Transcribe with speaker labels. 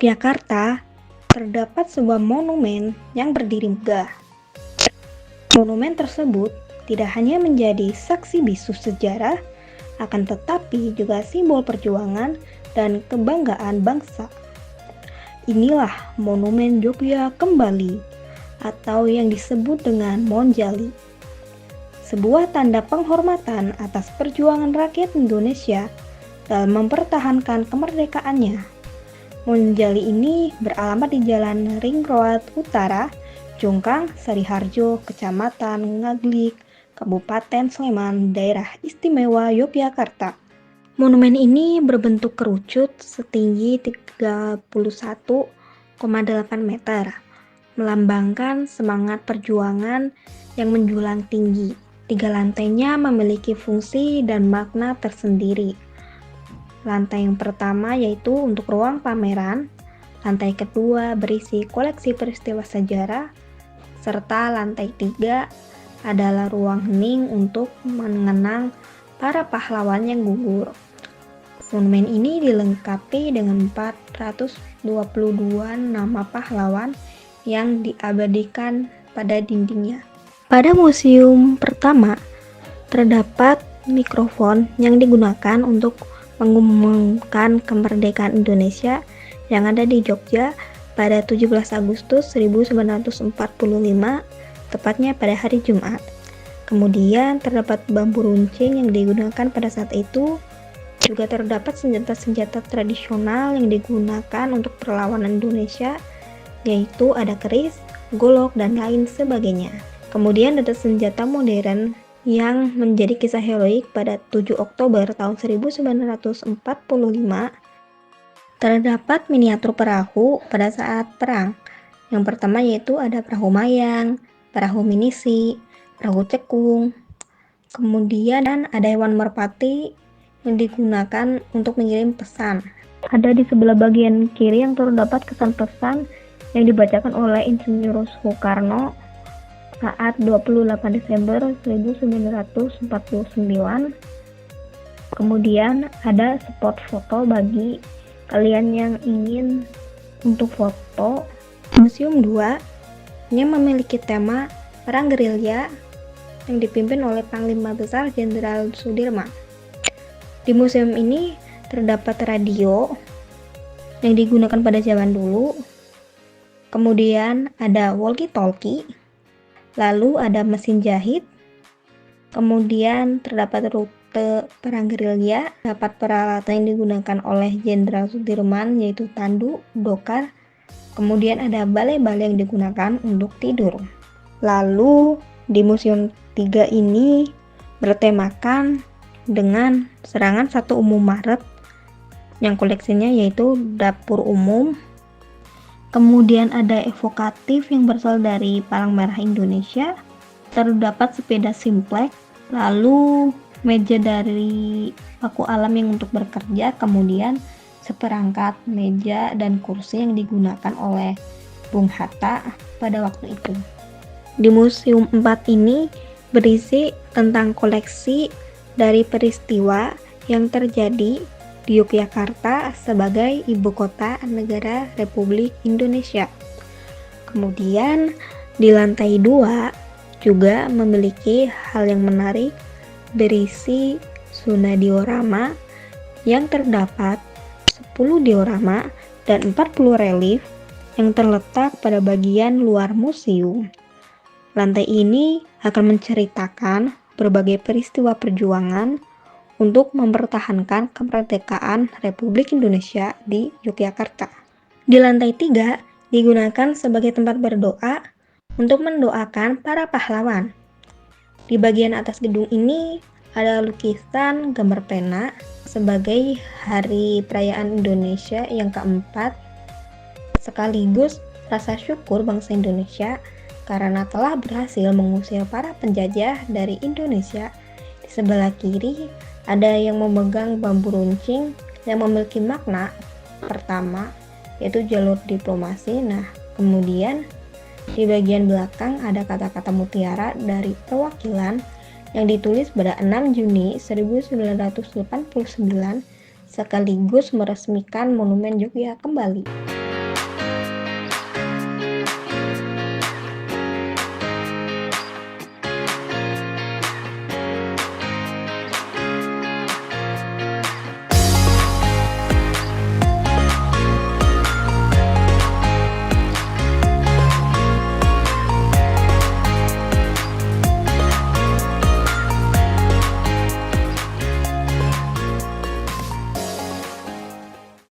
Speaker 1: Yogyakarta terdapat sebuah monumen yang berdiri megah. Monumen tersebut tidak hanya menjadi saksi bisu sejarah, akan tetapi juga simbol perjuangan dan kebanggaan bangsa. Inilah Monumen Yogyakarta Kembali atau yang disebut dengan Monjali. Sebuah tanda penghormatan atas perjuangan rakyat Indonesia dalam mempertahankan kemerdekaannya. Monjali ini beralamat di Jalan Ring Road Utara, Jongkang, Sariharjo, Kecamatan Ngaglik, Kabupaten Sleman, Daerah Istimewa Yogyakarta. Monumen ini berbentuk kerucut setinggi 31,8 meter, melambangkan semangat perjuangan yang menjulang tinggi. 3 lantainya memiliki fungsi dan makna tersendiri. Lantai yang pertama yaitu untuk ruang pameran, lantai kedua berisi koleksi peristiwa sejarah, serta lantai 3 adalah ruang hening untuk mengenang para pahlawan yang gugur. Monumen ini dilengkapi dengan 422 nama pahlawan yang diabadikan pada dindingnya. Pada museum pertama, terdapat mikrofon yang digunakan untuk mengumumkan kemerdekaan Indonesia yang ada di Jogja pada 17 Agustus 1945, tepatnya pada hari Jumat. Kemudian terdapat bambu runcing yang digunakan pada saat itu. Juga terdapat senjata-senjata tradisional yang digunakan untuk perlawanan Indonesia, yaitu ada keris, golok, dan lain sebagainya. Kemudian ada senjata modern yang menjadi kisah heroik pada 7 Oktober tahun 1945. Terdapat miniatur perahu pada saat perang. Yang pertama yaitu ada perahu mayang, perahu minisi, perahu cekung. Kemudian ada hewan merpati yang digunakan untuk mengirim pesan. Ada di sebelah bagian kiri yang terdapat kesan pesan yang dibacakan oleh Insinyur Soekarno saat 28 Desember 1949. Kemudian ada spot foto bagi kalian yang ingin untuk foto. Museum 2 yang memiliki tema Perang Gerilya yang dipimpin oleh Panglima Besar Jenderal Sudirman. Di museum ini terdapat radio yang digunakan pada zaman dulu. Kemudian ada walkie-talkie. Lalu ada mesin jahit, kemudian terdapat rute perang gerilya, dapat peralatan yang digunakan oleh Jenderal Sudirman yaitu tandu, dokar, kemudian ada balai-balai yang digunakan untuk tidur. Lalu di Museum 3 ini bertemakan dengan serangan 1 Maret yang koleksinya yaitu dapur umum. Kemudian ada evokatif yang berasal dari Palang Merah Indonesia, terdapat sepeda simplex, lalu meja dari paku alam yang untuk bekerja, kemudian seperangkat meja dan kursi yang digunakan oleh Bung Hatta pada waktu itu. Di Museum 4 ini berisi tentang koleksi dari peristiwa yang terjadi di Yogyakarta sebagai ibu kota negara Republik Indonesia. Kemudian di lantai 2 juga memiliki hal yang menarik, berisi zona diorama yang terdapat 10 diorama dan 40 relief yang terletak pada bagian luar museum. Lantai ini akan menceritakan berbagai peristiwa perjuangan untuk mempertahankan kemerdekaan Republik Indonesia di Yogyakarta. Di lantai 3 digunakan sebagai tempat berdoa untuk mendoakan para pahlawan. Di bagian atas gedung ini ada lukisan gambar pena sebagai Hari Perayaan Indonesia yang keempat, sekaligus rasa syukur bangsa Indonesia karena telah berhasil mengusir para penjajah dari Indonesia. Di sebelah kiri ada yang memegang bambu runcing yang memiliki makna pertama yaitu jalur diplomasi. Nah, kemudian di bagian belakang ada kata-kata mutiara dari perwakilan yang ditulis pada 6 Juni 1989 sekaligus meresmikan Monumen Yogyakarta Kembali.